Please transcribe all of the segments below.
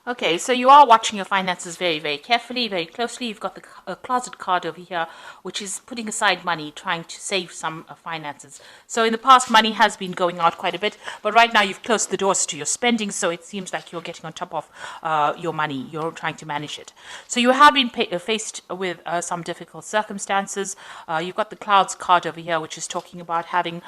Okay, so you are watching your finances very, very carefully, very closely. You've got the closet card over here, which is putting aside money, trying to save some finances. So in the past, money has been going out quite a bit, but right now you've closed the doors to your spending, so it seems like you're getting on top of your money. You're trying to manage it. So you have been faced with some difficult circumstances. You've got the clouds card over here, which is talking about having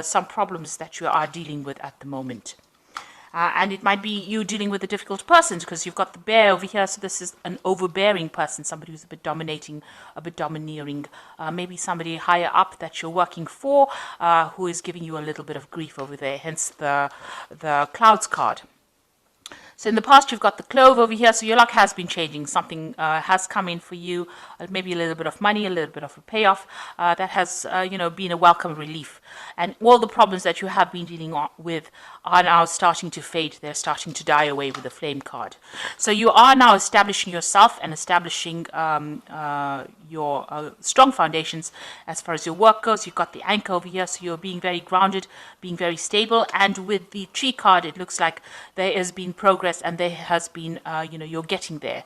some problems that you are dealing with at the moment. And it might be you dealing with a difficult person because you've got the bear over here. So this is an overbearing person, somebody who's a bit dominating, a bit domineering. Maybe somebody higher up that you're working for who is giving you a little bit of grief over there, hence the clouds card. So in the past, you've got the clove over here. So your luck has been changing. Something has come in for you, maybe a little bit of money, a little bit of a payoff that has, been a welcome relief. And all the problems that you have been dealing with are now starting to fade. They're starting to die away with the flame card. So you are now establishing yourself and establishing your strong foundations as far as your work goes. You've got the anchor over here, so you're being very grounded, being very stable. And with the tree card, it looks like there has been progress and there has been, you're getting there.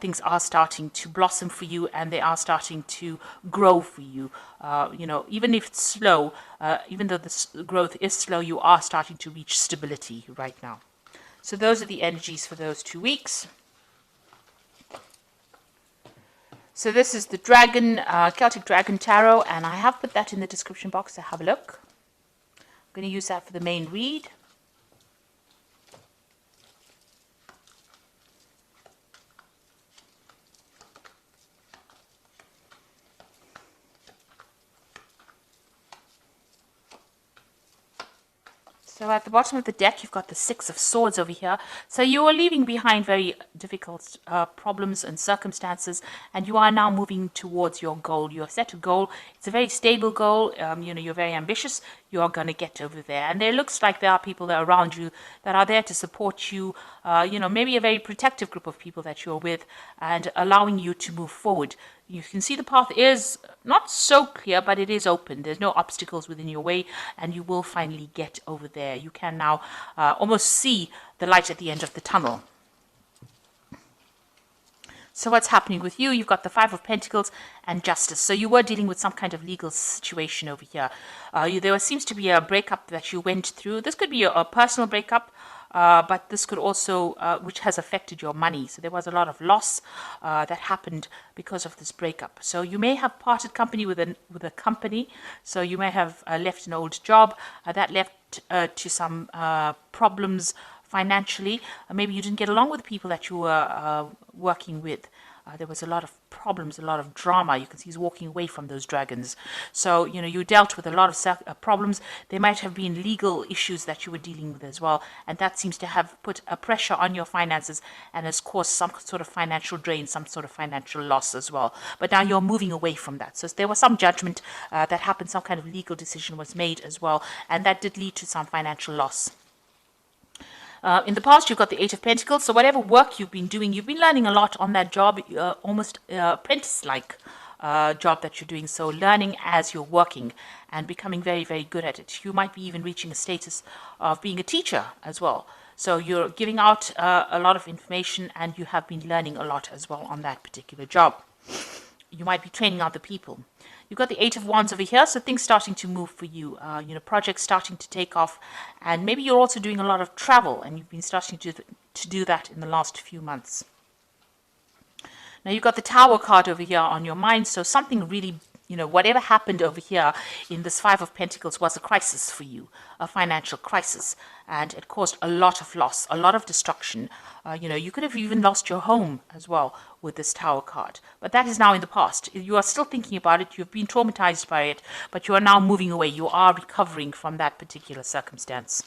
Things are starting to blossom for you and they are starting to grow for you. Even if it's slow, even though the growth is slow, you are starting to reach stability right now. So those are the energies for those 2 weeks. So this is the Dragon, Celtic Dragon Tarot, and I have put that in the description box, so have a look. I'm going to use that for the main read. So at the bottom of the deck, you've got the Six of Swords over here. So you are leaving behind very difficult problems and circumstances, and you are now moving towards your goal. You have set a goal. It's a very stable goal. You're very ambitious. You are going to get over there. And there looks like there are people that are around you that are there to support you, maybe a very protective group of people that you're with and allowing you to move forward. You can see the path is not so clear, but it is open. There's no obstacles within your way, and you will finally get over there. You can now almost see the light at the end of the tunnel. So what's happening with you? You've got the Five of Pentacles and Justice. So you were dealing with some kind of legal situation over here. There seems to be a breakup that you went through. This could be a personal breakup. But this could also, which has affected your money. So there was a lot of loss that happened because of this breakup. So you may have parted company with a company. So you may have left an old job that left to some problems financially. Maybe you didn't get along with the people that you were working with. There was a lot of problems, a lot of drama. You can see he's walking away from those dragons. So, you dealt with a lot of problems. There might have been legal issues that you were dealing with as well. And that seems to have put a pressure on your finances and has caused some sort of financial drain, some sort of financial loss as well. But now you're moving away from that. So there was some judgment that happened, some kind of legal decision was made as well. And that did lead to some financial loss. In the past, you've got the Eight of Pentacles. So whatever work you've been doing, you've been learning a lot on that job, almost apprentice-like job that you're doing. So learning as you're working and becoming very, very good at it. You might be even reaching a status of being a teacher as well. So you're giving out a lot of information and you have been learning a lot as well on that particular job. You might be training other people. You've got the Eight of Wands over here, so things starting to move for you. Projects starting to take off, and maybe you're also doing a lot of travel, and you've been starting to do that in the last few months. Now you've got the Tower card over here on your mind, so something really, whatever happened over here in this Five of Pentacles was a crisis for you, a financial crisis, and it caused a lot of loss, a lot of destruction. You could have even lost your home as well with this Tower card, but that is now in the past. You are still thinking about it, you've been traumatized by it, but you are now moving away. You are recovering from that particular circumstance.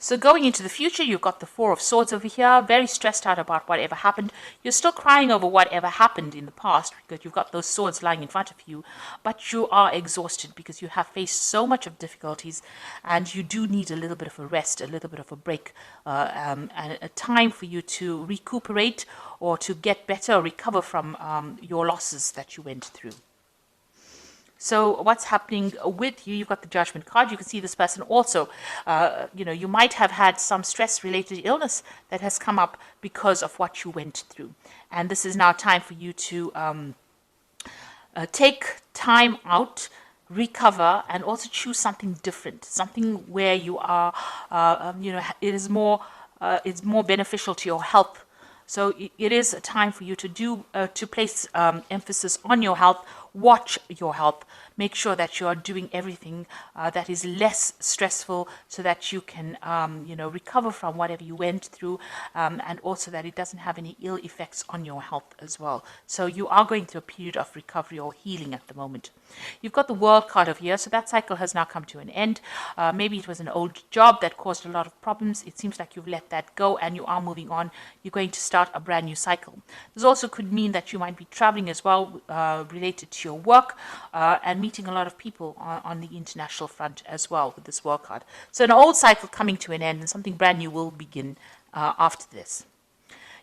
So going into the future, you've got the Four of Swords over here, very stressed out about whatever happened. You're still crying over whatever happened in the past because you've got those swords lying in front of you, but you are exhausted because you have faced so much of difficulties and you do need a little bit of a rest, a little bit of a break, and a time for you to recuperate or to get better or recover from your losses that you went through. So what's happening with you? You've got the Judgment card. You can see this person also, you might have had some stress-related illness that has come up because of what you went through. And this is now time for you to take time out, recover, and also choose something different, something where you are, it's more beneficial to your health. So it is a time for you to place emphasis on your health, watch your health, make sure that you are doing everything that is less stressful so that you can, recover from whatever you went through, and also that it doesn't have any ill effects on your health as well. So you are going through a period of recovery or healing at the moment. You've got the World card over here, so that cycle has now come to an end. Maybe it was an old job that caused a lot of problems. It seems like you've let that go and you are moving on. You're going to start a brand new cycle. This also could mean that you might be traveling as well, related to your work, and meeting a lot of people on the international front as well with this World card. So an old cycle coming to an end and something brand new will begin after this.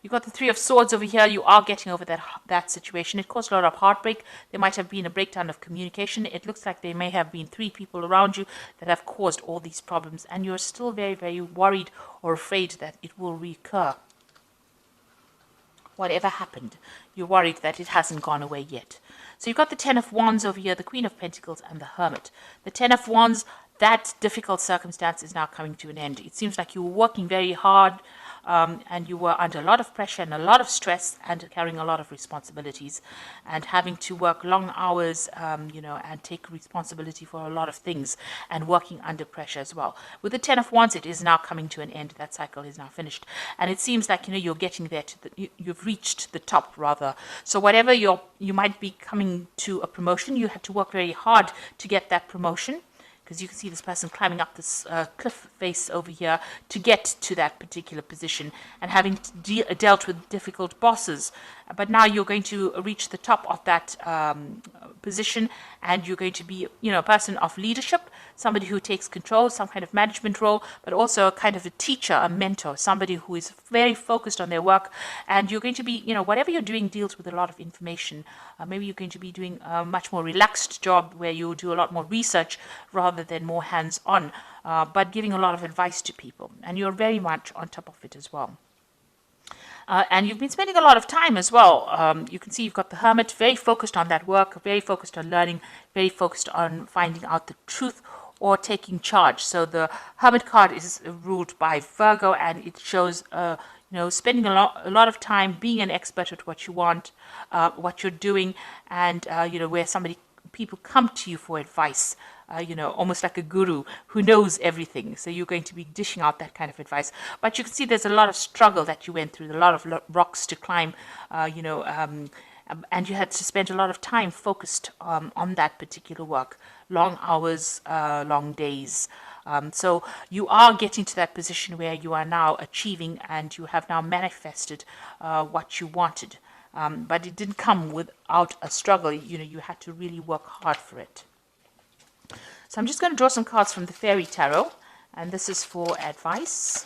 You've got the Three of Swords over here. You are getting over that situation. It caused a lot of heartbreak. There might have been a breakdown of communication. It looks like there may have been 3 people around you that have caused all these problems, and you're still very, very worried or afraid that it will recur. Whatever happened, you're worried that it hasn't gone away yet. So you've got the Ten of Wands over here, the Queen of Pentacles, and the Hermit. The Ten of Wands, that difficult circumstance is now coming to an end. It seems like you were working very hard, and you were under a lot of pressure and a lot of stress and carrying a lot of responsibilities and having to work long hours, and take responsibility for a lot of things and working under pressure as well. With the Ten of Wands, it is now coming to an end. That cycle is now finished. And it seems like, you're getting there you've reached the top rather. So whatever you might be coming to a promotion, you had to work very hard to get that promotion, because you can see this person climbing up this cliff face over here to get to that particular position and having dealt with difficult bosses. But now you're going to reach the top of that position, and you're going to be, a person of leadership, somebody who takes control, some kind of management role, but also a kind of a teacher, a mentor, somebody who is very focused on their work. And you're going to be, whatever you're doing deals with a lot of information. Maybe you're going to be doing a much more relaxed job where you do a lot more research rather than more hands-on, but giving a lot of advice to people. And you're very much on top of it as well. And you've been spending a lot of time as well. You can see you've got the Hermit, very focused on that work, very focused on learning, very focused on finding out the truth or taking charge. So the Hermit card is ruled by Virgo, and it shows, spending a lot of time being an expert at what you want, what you're doing, and, where people come to you for advice. Almost like a guru who knows everything. So you're going to be dishing out that kind of advice. But you can see there's a lot of struggle that you went through, a lot of rocks to climb, and you had to spend a lot of time focused on that particular work. Long hours, long days. So you are getting to that position where you are now achieving and you have now manifested what you wanted. But it didn't come without a struggle. You had to really work hard for it. So I'm just going to draw some cards from the Fairy Tarot, and this is for advice.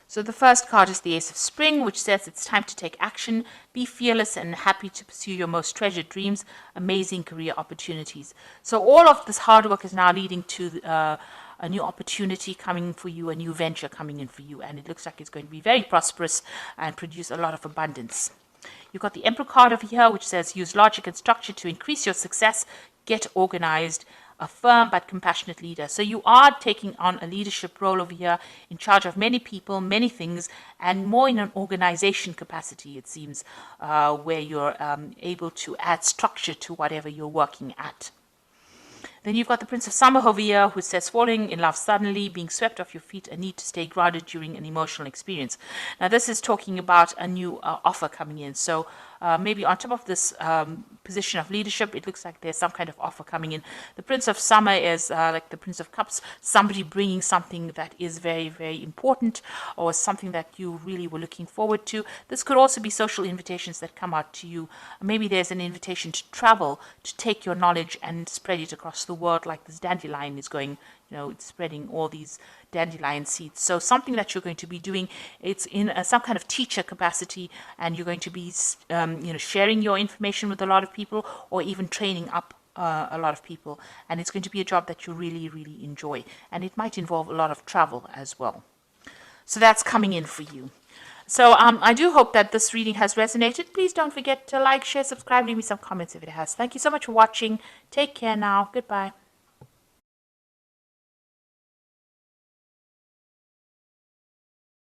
So the first card is the Ace of Spring, which says it's time to take action, be fearless and happy to pursue your most treasured dreams, amazing career opportunities. So all of this hard work is now leading to a new opportunity coming for you, a new venture coming in for you, and it looks like it's going to be very prosperous and produce a lot of abundance. You've got the Emperor card over here, which says use logic and structure to increase your success, get organized, a firm but compassionate leader. So you are taking on a leadership role over here, in charge of many people, many things, and more in an organization capacity, it seems, where you're able to add structure to whatever you're working at. Then you've got the Prince of Summer over here, who says falling in love suddenly, being swept off your feet, a need to stay grounded during an emotional experience. Now this is talking about a new offer coming in. So maybe on top of this position of leadership, it looks like there's some kind of offer coming in. The Prince of Summer is like the Prince of Cups, somebody bringing something that is very, very important or something that you really were looking forward to. This could also be social invitations that come out to you. Maybe there's an invitation to travel, to take your knowledge and spread it across the world, like this dandelion is going, it's spreading all these dandelion seeds. So something that you're going to be doing, it's in some kind of teacher capacity, and you're going to be sharing your information with a lot of people, or even training up a lot of people. And it's going to be a job that you really, really enjoy. And it might involve a lot of travel as well. So that's coming in for you. So I do hope that this reading has resonated. Please don't forget to like, share, subscribe, leave me some comments if it has. Thank you so much for watching. Take care now. Goodbye.